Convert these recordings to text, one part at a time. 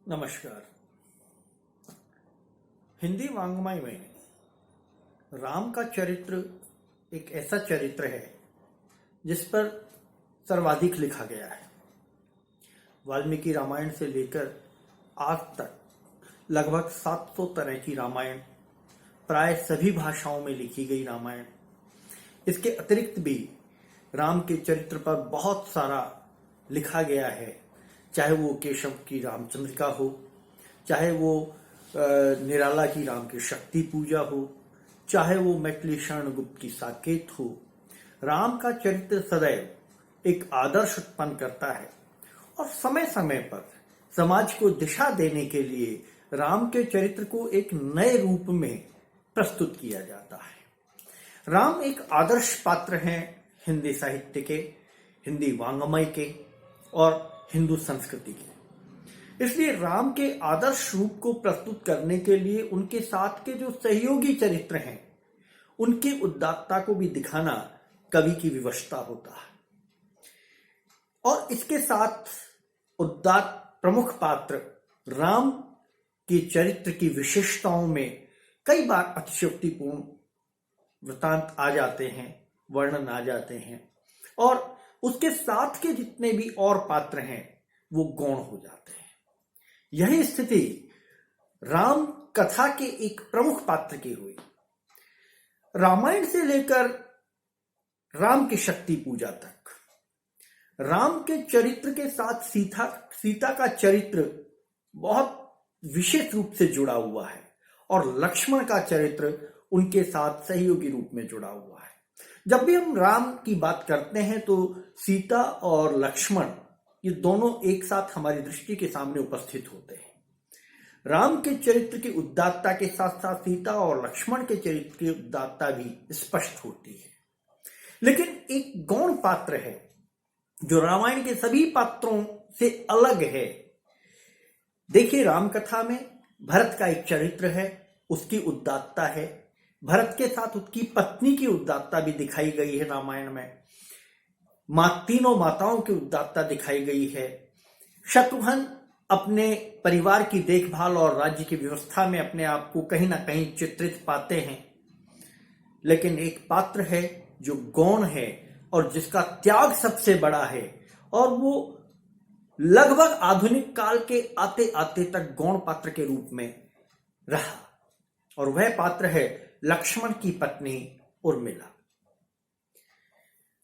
नमस्कार। हिंदी वाङ्मय में राम का चरित्र एक ऐसा चरित्र है जिस पर सर्वाधिक लिखा गया है। वाल्मीकि रामायण से लेकर आज तक लगभग 700 तरह की रामायण, प्राय सभी भाषाओं में लिखी गई रामायण। इसके अतिरिक्त भी राम के चरित्र पर बहुत सारा लिखा गया है, चाहे वो केशव की रामचंद्रिका हो, चाहे वो निराला की राम की शक्ति पूजा हो, चाहे वो मैथिली शरण गुप्त की साकेत हो। राम का चरित्र सदैव एक आदर्श उत्पन्न करता है और समय समय पर समाज को दिशा देने के लिए राम के चरित्र को एक नए रूप में प्रस्तुत किया जाता है। राम एक आदर्श पात्र हैं हिंदी साहित्य के, हिंदी वाङ्मय के और हिंदू संस्कृति के। इसलिए राम के आदर्श रूप को प्रस्तुत करने के लिए उनके साथ के जो सहयोगी चरित्र हैं, उनकी उदात्तता को भी दिखाना कवि की विवशता होता है। और इसके साथ उदात्त प्रमुख पात्र राम के चरित्र की विशेषताओं में कई बार अतिशयोक्तिपूर्ण वृतांत आ जाते हैं, वर्णन आ जाते हैं, और उसके साथ के जितने भी और पात्र हैं वो गौण हो जाते हैं। यही स्थिति राम कथा के एक प्रमुख पात्र की हुई। रामायण से लेकर राम की शक्ति पूजा तक राम के चरित्र के साथ सीता का चरित्र बहुत विशेष रूप से जुड़ा हुआ है और लक्ष्मण का चरित्र उनके साथ सहयोगी रूप में जुड़ा हुआ है। जब भी हम राम की बात करते हैं तो सीता और लक्ष्मण ये दोनों एक साथ हमारी दृष्टि के सामने उपस्थित होते हैं। राम के चरित्र की उदात्तता के साथ साथ सीता और लक्ष्मण के चरित्र की उदात्तता भी स्पष्ट होती है। लेकिन एक गौण पात्र है जो रामायण के सभी पात्रों से अलग है। देखिए, राम कथा में भरत का एक चरित्र है, उसकी उदात्तता है। भरत के साथ उसकी पत्नी की उदात्तता भी दिखाई गई है रामायण में। तीनों माताओं की उदात्तता दिखाई गई है। शत्रुघ्न अपने परिवार की देखभाल और राज्य की व्यवस्था में अपने आप को कहीं ना कहीं चित्रित पाते हैं। लेकिन एक पात्र है जो गौण है और जिसका त्याग सबसे बड़ा है, और वो लगभग आधुनिक काल के आते आते तक गौण पात्र के रूप में रहा, और वह पात्र है लक्ष्मण की पत्नी उर्मिला।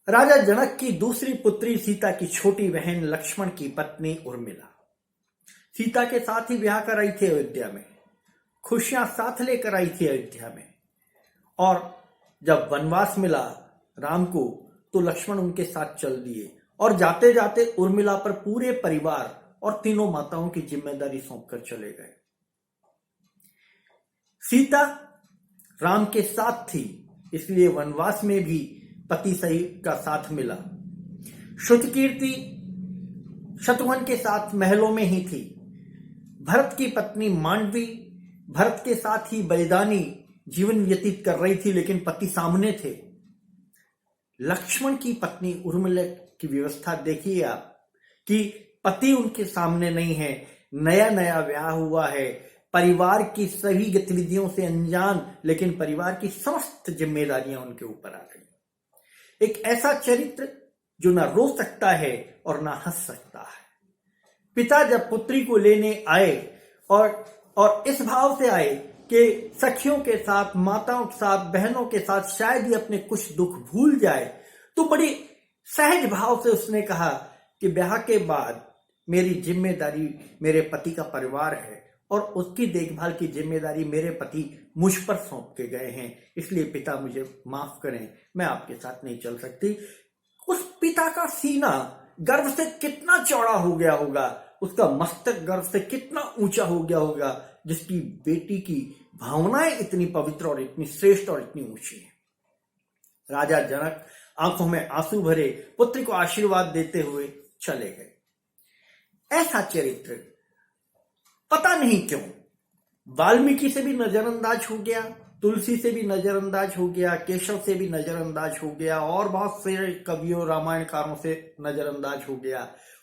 राजा जनक की दूसरी पुत्री सीता की छोटी बहन लक्ष्मण की पत्नी उर्मिला सीता के साथ ही ब्याह कराई थी अयोध्या में, खुशियां साथ लेकर आई थी अयोध्या में। और जब वनवास मिला राम को तो लक्ष्मण उनके साथ चल दिए और जाते जाते उर्मिला पर पूरे परिवार और तीनों माताओं की जिम्मेदारी सौंपकर चले गए। सीता राम के साथ थी, इसलिए वनवास में भी पति सहित का साथ मिला। श्रुतकीर्ति शत्रुघ्न के साथ महलों में ही थी। भरत की पत्नी मांडवी भरत के साथ ही बलिदानी जीवन व्यतीत कर रही थी, लेकिन पति सामने थे। लक्ष्मण की पत्नी उर्मिला की व्यवस्था देखिए आप, कि पति उनके सामने नहीं है, नया नया ब्याह हुआ है, परिवार की सभी गतिविधियों से अनजान, लेकिन परिवार की समस्त जिम्मेदारियां उनके ऊपर आ गई। एक ऐसा चरित्र जो ना रो सकता है और ना हंस सकता है। पिता जब पुत्री को लेने आए और इस भाव से आए कि सखियों के साथ, माताओं के साथ, बहनों के साथ शायद ही अपने कुछ दुख भूल जाए, तो बड़ी सहज भाव से उसने कहा कि ब्याह के बाद मेरी जिम्मेदारी मेरे पति का परिवार है और उसकी देखभाल की जिम्मेदारी मेरे पति मुझ पर सौंप के गए हैं, इसलिए पिता मुझे माफ करें, मैं आपके साथ नहीं चल सकती। उस पिता का सीना गर्व से कितना चौड़ा हो गया होगा, उसका मस्तक गर्व से कितना ऊंचा हो गया होगा, जिसकी बेटी की भावनाएं इतनी पवित्र और इतनी श्रेष्ठ और इतनी ऊंची है। राजा जनक आंखों में आंसू भरे पुत्री को आशीर्वाद देते हुए चले गए। ऐसा चरित्र पता नहीं क्यों वाल्मीकि से भी नजरअंदाज हो गया, तुलसी से भी नजरअंदाज हो गया, केशव से भी नजरअंदाज हो गया, और बहुत से कवियों रामायणकारों से नजरअंदाज हो गया।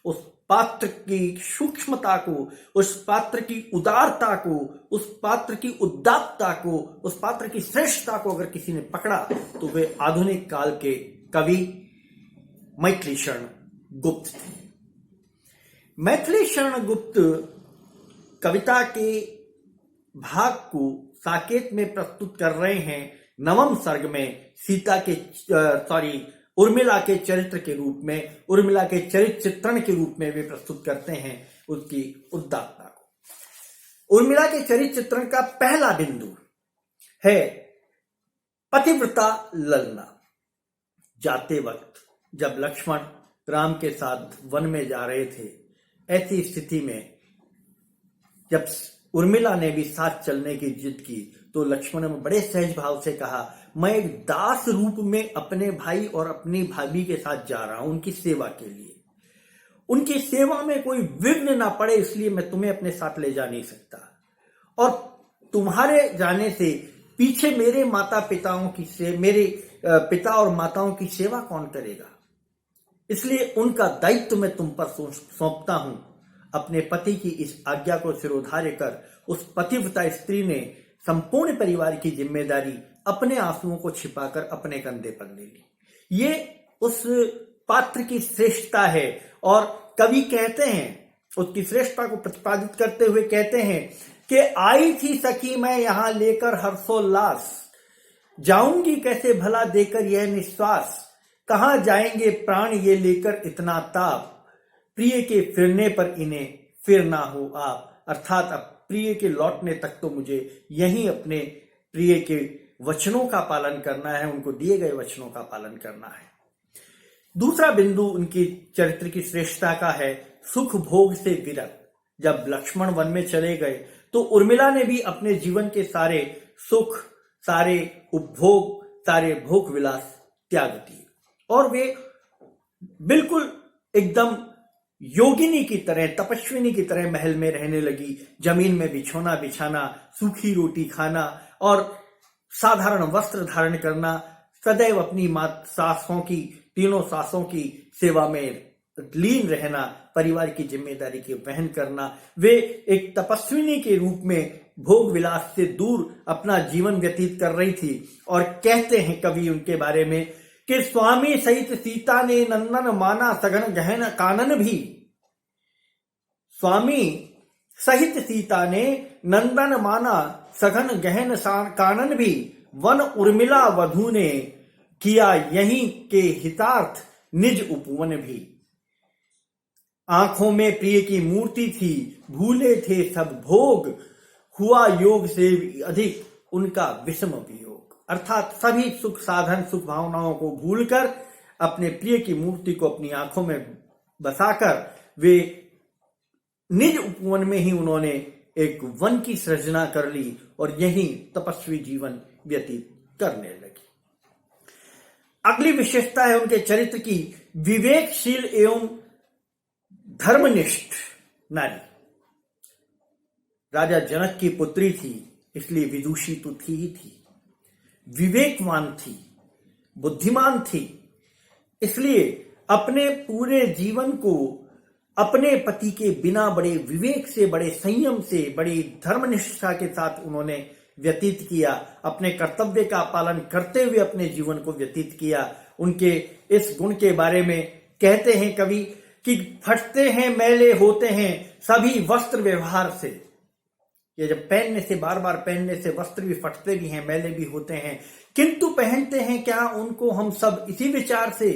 उस पात्र की सूक्ष्मता को, उस पात्र की उदारता को, उस पात्र की उदात्तता को, उस पात्र की श्रेष्ठता को अगर किसी ने पकड़ा तो वे आधुनिक काल के कवि मैथिली शरण गुप्त थे। मैथिली शरण गुप्त कविता के भाग को साकेत में प्रस्तुत कर रहे हैं। नवम सर्ग में उर्मिला के चरित्र के रूप में, उर्मिला के चरित्र चित्रण के रूप में वे प्रस्तुत करते हैं उसकी उदात्तता को। उर्मिला के चरित्र चित्रण का पहला बिंदु है पतिव्रता ललना। जाते वक्त जब लक्ष्मण राम के साथ वन में जा रहे थे, ऐसी स्थिति में जब उर्मिला ने भी साथ चलने की जिद की तो लक्ष्मण ने बड़े सहज भाव से कहा, मैं एक दास रूप में अपने भाई और अपनी भाभी के साथ जा रहा हूं उनकी सेवा के लिए। उनकी सेवा में कोई विघ्न ना पड़े इसलिए मैं तुम्हें अपने साथ ले जा नहीं सकता, और तुम्हारे जाने से पीछे मेरे मेरे पिता और माताओं की सेवा कौन करेगा, इसलिए उनका दायित्व मैं तुम पर सौंपता हूं। अपने पति की इस आज्ञा को सिरोधार्य कर उस पतिव्रता स्त्री ने संपूर्ण परिवार की जिम्मेदारी अपने आंसुओं को छिपाकर अपने कंधे पर ले ली। ये उस पात्र की श्रेष्ठता है, और कवि कहते हैं, उसकी श्रेष्ठता को प्रतिपादित करते हुए कहते हैं कि आई थी सखी मैं यहां लेकर हर्षोल्लास, जाऊंगी कैसे भला देकर यह निश्वास, कहां जाएंगे प्राण ये लेकर इतना ताप, प्रिय के फिरने पर इन्हें फिर ना हो आप। अर्थात अब प्रिय के लौटने तक तो मुझे यहीं अपने प्रिय के वचनों का पालन करना है, उनको दिए गए वचनों का पालन करना है। दूसरा बिंदु उनकी चरित्र की श्रेष्ठता का है सुख भोग से विरत। जब लक्ष्मण वन में चले गए तो उर्मिला ने भी अपने जीवन के सारे सुख, सारे उपभोग, सारे भोग विलास त्याग दिए, और वे बिल्कुल एकदम योगिनी की तरह, तपस्विनी की तरह महल में रहने लगी। जमीन में बिछोना बिछाना, सूखी रोटी खाना और साधारण वस्त्र धारण करना, सदैव अपनी तीनों सासों की सेवा में लीन रहना, परिवार की जिम्मेदारी की वहन करना। वे एक तपस्विनी के रूप में भोग विलास से दूर अपना जीवन व्यतीत कर रही थी। और कहते हैं कवि उनके बारे में कि स्वामी सहित सीता ने नंदन माना सघन गहन कानन भी। स्वामी सहित सीता ने नंदन माना सघन गहन कानन भी, वन उर्मिला वधू ने किया यहीं के हितार्थ निज उपवन भी। आंखों में प्रिय की मूर्ति थी, भूले थे सब भोग, हुआ योग से अधिक उनका विषम वियोग। अर्थात सभी सुख साधन, सुख भावनाओं को भूलकर अपने प्रिय की मूर्ति को अपनी आंखों में बसाकर वे निज उपवन में ही उन्होंने एक वन की सृजना कर ली और यही तपस्वी जीवन व्यतीत करने लगी। अगली विशेषता है उनके चरित्र की विवेकशील एवं धर्मनिष्ठ नारी। राजा जनक की पुत्री थी, इसलिए विदुषी तो थी ही थी, विवेकवान थी, बुद्धिमान थी, इसलिए अपने पूरे जीवन को अपने पति के बिना बड़े विवेक से, बड़े संयम से, बड़ी धर्मनिष्ठा के साथ उन्होंने व्यतीत किया। अपने कर्तव्य का पालन करते हुए अपने जीवन को व्यतीत किया। उनके इस गुण के बारे में कहते हैं कवि कि फटते हैं मैले होते हैं सभी वस्त्र व्यवहार से। ये जब पहनने से, बार बार पहनने से वस्त्र भी फटते भी हैं, मैले भी होते हैं, किंतु पहनते हैं क्या उनको हम सब इसी विचार से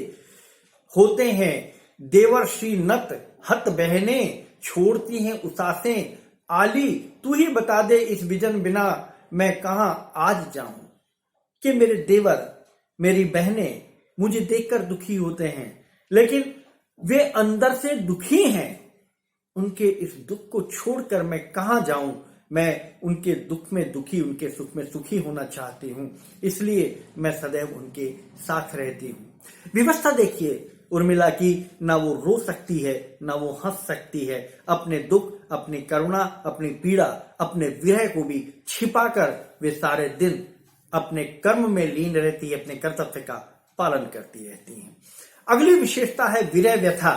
होते हैं। देवर्षि नत हत बहने छोड़ती हैं उसासें, आली तू ही बता दे इस विजन बिना मैं कहां आज जाऊं। कि मेरे देवर, मेरी बहनें मुझे देखकर दुखी होते हैं, लेकिन वे अंदर से दुखी हैं। उनके इस दुख को छोड़कर मैं कहां जाऊं। मैं उनके दुख में दुखी, उनके सुख में सुखी होना चाहती हूं, इसलिए मैं सदैव उनके साथ रहती हूं। व्यवस्था देखिए उर्मिला की, ना वो रो सकती है ना वो हंस सकती है। अपने दुख, अपनी करुणा, अपनी पीड़ा, अपने विरह को भी छिपाकर वे सारे दिन अपने कर्म में लीन रहती है, अपने कर्तव्य का पालन करती रहती हैं। अगली विशेषता है विरह व्यथा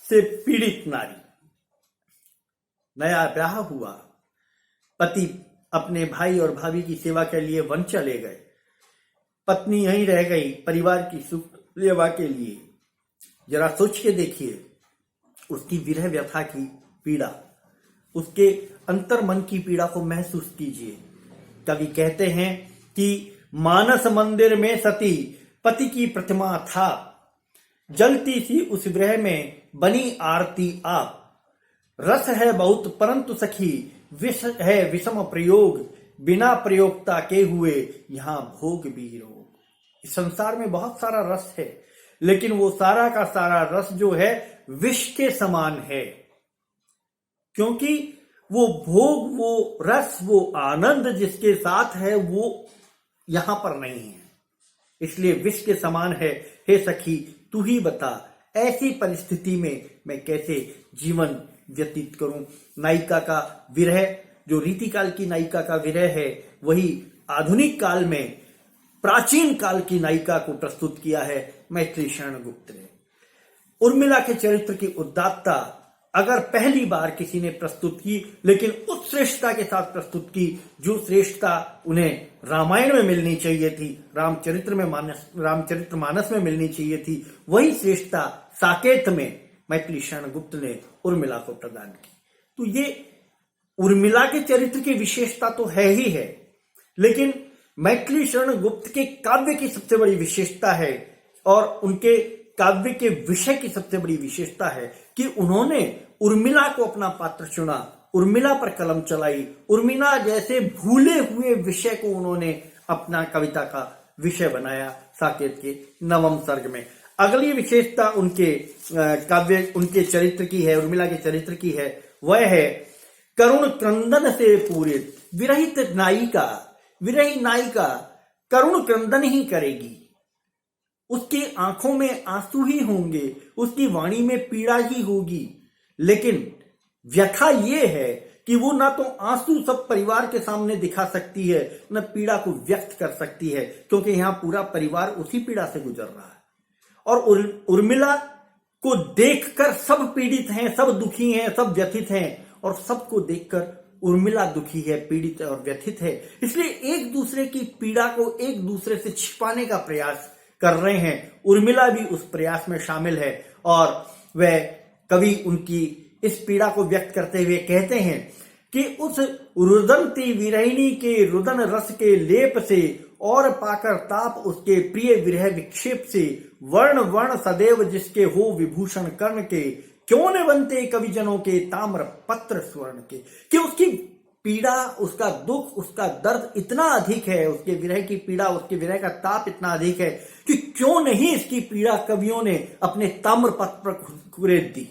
से पीड़ित नारी। नया ब्याह हुआ, पति अपने भाई और भाभी की सेवा के लिए वन चले गए, पत्नी यहीं रह गई परिवार की सुख सेवा के लिए। जरा सोच के देखिए उसकी विरह व्यथा की पीड़ा, उसके अंतर मन की पीड़ा को महसूस कीजिए। कवि कहते हैं कि मानस मंदिर में सती पति की प्रतिमा था, जलती सी उस विरह में बनी आरती आप। रस है बहुत परंतु सखी विष है विषम प्रयोग, बिना प्रयोगता के हुए यहाँ भोग भी रोग। इस संसार में बहुत सारा रस है, लेकिन वो सारा का सारा रस जो है विष के समान है, क्योंकि वो भोग, वो रस, वो आनंद जिसके साथ है वो यहां पर नहीं है, इसलिए विष के समान है। हे सखी तू ही बता, ऐसी परिस्थिति में मैं कैसे जीवन व्यतीत करूं। नायिका का विरह, जो रीतिकाल की नायिका का विरह है, वही आधुनिक काल में प्राचीन काल की नायिका को प्रस्तुत किया है मैथिली शरण गुप्त ने। उर्मिला के चरित्र की उदात्तता अगर पहली बार किसी ने प्रस्तुत की, लेकिन उस श्रेष्ठता के साथ प्रस्तुत की जो श्रेष्ठता उन्हें रामायण में मिलनी चाहिए थी, रामचरित्र मानस में मिलनी चाहिए थी, वही श्रेष्ठता साकेत में मैथिली शरण गुप्त ने उर्मिला को प्रदान की। तो ये उर्मिला के चरित्र की विशेषता तो है ही है, लेकिन मैथिली शरण गुप्त के काव्य की सबसे बड़ी विशेषता है और उनके काव्य के विषय की सबसे बड़ी विशेषता है कि उन्होंने उर्मिला को अपना पात्र चुना, उर्मिला पर कलम चलाई, उर्मिला जैसे भूले हुए विषय को उन्होंने अपना कविता का विषय बनाया साकेत के नवम सर्ग में। अगली विशेषता उनके काव्य, उनके चरित्र की है, उर्मिला के चरित्र की है, वह है करुण क्रंदन से पूरित विरहित नायिका। विरही नायिका करुण क्रंदन ही करेगी, उसकी आंखों में आंसू ही होंगे, उसकी वाणी में पीड़ा ही होगी, लेकिन व्यथा ये है कि वो ना तो आंसू सब परिवार के सामने दिखा सकती है, न पीड़ा को व्यक्त कर सकती है, क्योंकि यहां पूरा परिवार उसी पीड़ा से गुजर रहा है। और उर्मिला को देखकर सब पीड़ित हैं, सब दुखी हैं, सब व्यथित हैं, और सबको देखकर उर्मिला दुखी है, पीड़ित और व्यथित है। इसलिए एक दूसरे की पीड़ा को एक दूसरे से छिपाने का प्रयास कर रहे हैं। उर्मिला भी उस प्रयास में शामिल है और वह कवि उनकी इस पीड़ा को व्यक्त करते हुए कहते हैं कि उस रुदंती विरहिणी के रुदन रस के लेप से और पाकर ताप उसके प्रिय विरह विक्षेप से, वर्ण वर्ण सदैव जिसके हो विभूषण कर्ण के, क्यों न बनते कविजनों के ताम्र पत्र स्वर्ण के। कि उसकी पीड़ा, उसका दुख, उसका दर्द इतना अधिक है, उसके विरह की पीड़ा, उसके विरह का ताप इतना अधिक है कि क्यों नहीं इसकी पीड़ा कवियों ने अपने ताम्र पत्र पर कुरेद दी।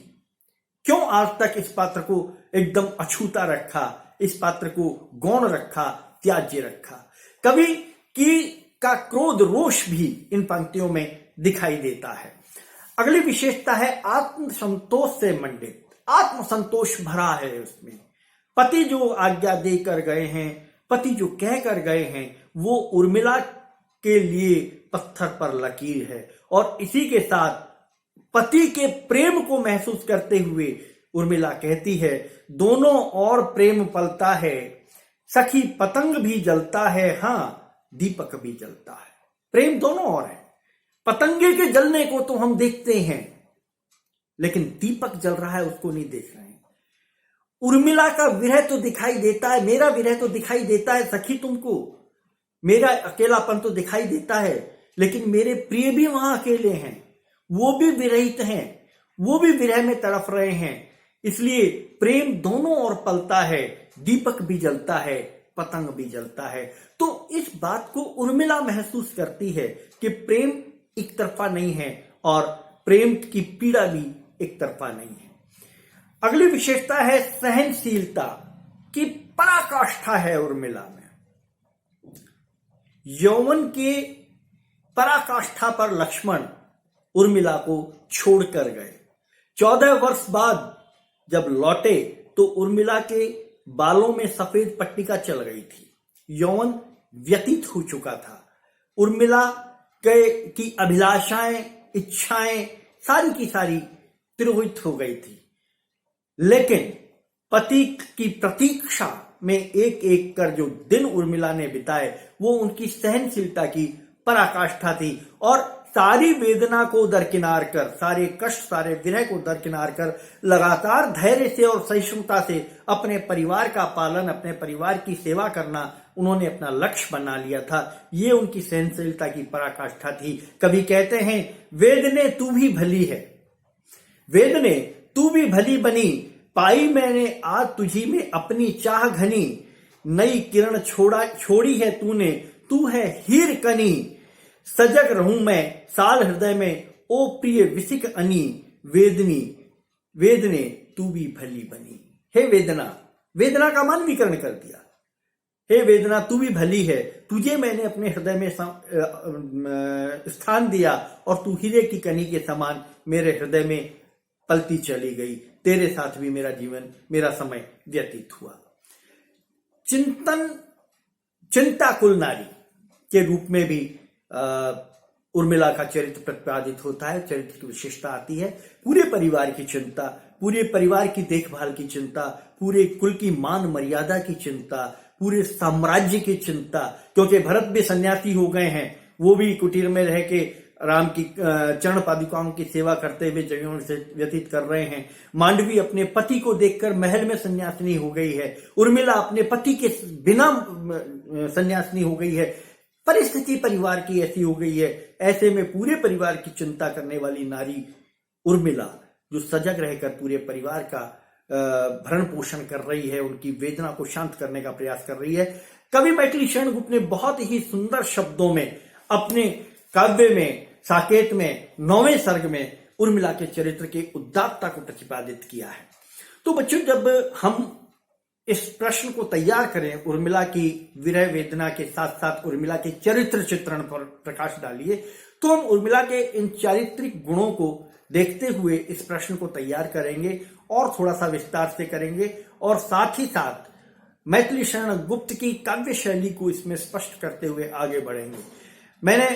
क्यों आज तक इस पात्र को एकदम अछूता रखा, इस पात्र को गौण रखा, त्याज्य रखा। कवि की का क्रोध, रोष भी इन पंक्तियों में दिखाई देता है। अगली विशेषता है आत्मसंतोष से मंडित, आत्मसंतोष भरा है उसमें। पति जो आज्ञा देकर गए हैं, पति जो कह कर गए हैं, वो उर्मिला के लिए पत्थर पर लकीर है। और इसी के साथ पति के प्रेम को महसूस करते हुए उर्मिला कहती है, दोनों और प्रेम पलता है, सखी पतंग भी जलता है, हाँ दीपक भी जलता है। प्रेम दोनों और है। पतंगे के जलने को तो हम देखते हैं, लेकिन दीपक जल रहा है उसको नहीं देख रहे हैं। उर्मिला का विरह तो दिखाई देता है, मेरा विरह तो दिखाई देता है सखी तुमको, मेरा अकेलापन तो दिखाई देता है, लेकिन मेरे प्रिय भी वहां अकेले हैं, वो भी विरहित हैं, वो भी विरह में तड़प रहे हैं। इसलिए प्रेम दोनों ओर पलता है, दीपक भी जलता है, पतंग भी जलता है। तो इस बात को उर्मिला महसूस करती है कि प्रेम एक तरफा नहीं है और प्रेम की पीड़ा भी एक तरफा नहीं है। अगली विशेषता है सहनशीलता की पराकाष्ठा है उर्मिला में। यौवन के पराकाष्ठा पर लक्ष्मण उर्मिला को छोड़कर गए। 14 वर्ष बाद जब लौटे तो उर्मिला के बालों में सफेद पट्टिका चल गई थी, यौवन व्यतीत हो चुका था। उर्मिला की अभिलाषाएं, इच्छाएं सारी की सारी तिरोहित हो गई थी, लेकिन पति की प्रतीक्षा में एक एक कर जो दिन उर्मिला ने बिताए वो उनकी सहनशीलता की पराकाष्ठा थी। और सारी वेदना को दरकिनार कर, सारे कष्ट, सारे विरह को दरकिनार कर लगातार धैर्य से और सहिष्णुता से अपने परिवार का पालन, अपने परिवार की सेवा करना उन्होंने अपना लक्ष्य बना लिया था। ये उनकी सहनशीलता की पराकाष्ठा थी। कवि कहते हैं, वेदने तू भी भली है, वेदने तू भी भली बनी, पाई मैंने आज तुझी में अपनी चाह घनी, नई किरण छोड़ी है तूने, तू है हीर कनी, सजग रहूं मैं साल हृदय में, ओ प्रिय विसिक अनी, वेदनी वेदने तू भी भली बनी। हे वेदना, वेदना का मानवीकरण कर दिया। हे वेदना तू भी भली है, तुझे मैंने अपने हृदय में स्थान दिया और तू हीरे की कनी के समान मेरे हृदय में पलती चली गई। तेरे साथ भी मेरा जीवन, मेरा समय व्यतीत हुआ। चिंताकुल नारी के रूप में भी उर्मिला का चरित्र प्रतिपादित होता है। चरित्र की विशेषता आती है पूरे परिवार की चिंता, पूरे परिवार की देखभाल की चिंता, पूरे कुल की मान मर्यादा की चिंता, पूरे साम्राज्य की चिंता, क्योंकि भरत भी सन्यासी हो गए हैं, वो भी कुटीर में रह के राम की चरण पादुकाओं की सेवा करते हुए जीवन से व्यतीत कर रहे हैं। मांडवी अपने पति को देखकर महल में सन्यासिनी हो गई है। उर्मिला अपने पति के बिना सन्यासिनी हो गई है। परिस्थिति परिवार की ऐसी हो गई है। ऐसे में पूरे परिवार की चिंता करने वाली नारी उर्मिला, जो सजग रहकर पूरे परिवार का भरण पोषण कर रही है, उनकी वेदना को शांत करने का प्रयास कर रही है। कवि मैथिली शरण गुप्त ने बहुत ही सुंदर शब्दों में अपने काव्य में, साकेत में, 9वें सर्ग में उर्मिला के चरित्र की उदात्तता को प्रतिपादित किया है। तो बच्चों, जब हम इस प्रश्न को तैयार करें, उर्मिला की विरह वेदना के साथ साथ उर्मिला के चरित्र चित्रण पर प्रकाश डालिए, तो हम उर्मिला के इन चारित्रिक गुणों को देखते हुए इस प्रश्न को तैयार करेंगे और थोड़ा सा विस्तार से करेंगे, और साथ ही साथ मैथिली शरण गुप्त की काव्य शैली को इसमें स्पष्ट करते हुए आगे बढ़ेंगे। मैंने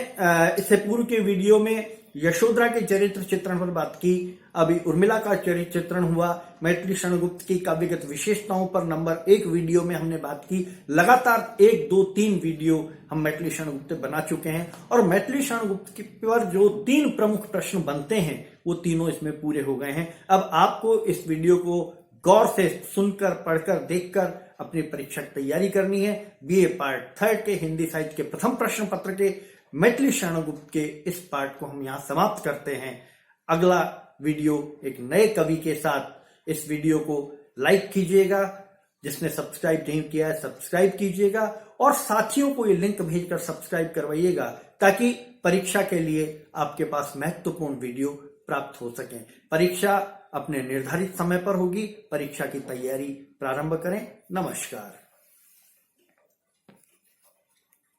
इससे पूर्व के वीडियो में यशोधरा के चरित्र चित्रण पर बात की, अभी उर्मिला का चरित्र चित्रण हुआ। मैथिली शरण गुप्त की काव्यगत विशेषताओं पर नंबर 1 वीडियो में हमने बात की। लगातार 1, 2, 3 वीडियो हम मैथिली शरण गुप्त बना चुके हैं, और मैथिली शरण गुप्त पर जो 3 प्रमुख प्रश्न बनते हैं वो तीनों इसमें पूरे हो गए हैं। अब आपको इस वीडियो को गौर से सुनकर, पढ़कर, देखकर अपनी परीक्षा की तैयारी करनी है। बीए पार्ट 3 के हिंदी साहित्य के प्रथम प्रश्न पत्र के मैथिली शरण गुप्त के इस पार्ट को हम यहां समाप्त करते हैं। अगला वीडियो एक नए कवि के साथ। इस वीडियो को लाइक कीजिएगा, जिसने सब्सक्राइब नहीं किया है सब्सक्राइब कीजिएगा, और साथियों को ये लिंक भेजकर सब्सक्राइब करवाइएगा, ताकि परीक्षा के लिए आपके पास महत्वपूर्ण वीडियो प्राप्त हो सके। परीक्षा अपने निर्धारित समय पर होगी। परीक्षा की तैयारी प्रारंभ करें। नमस्कार।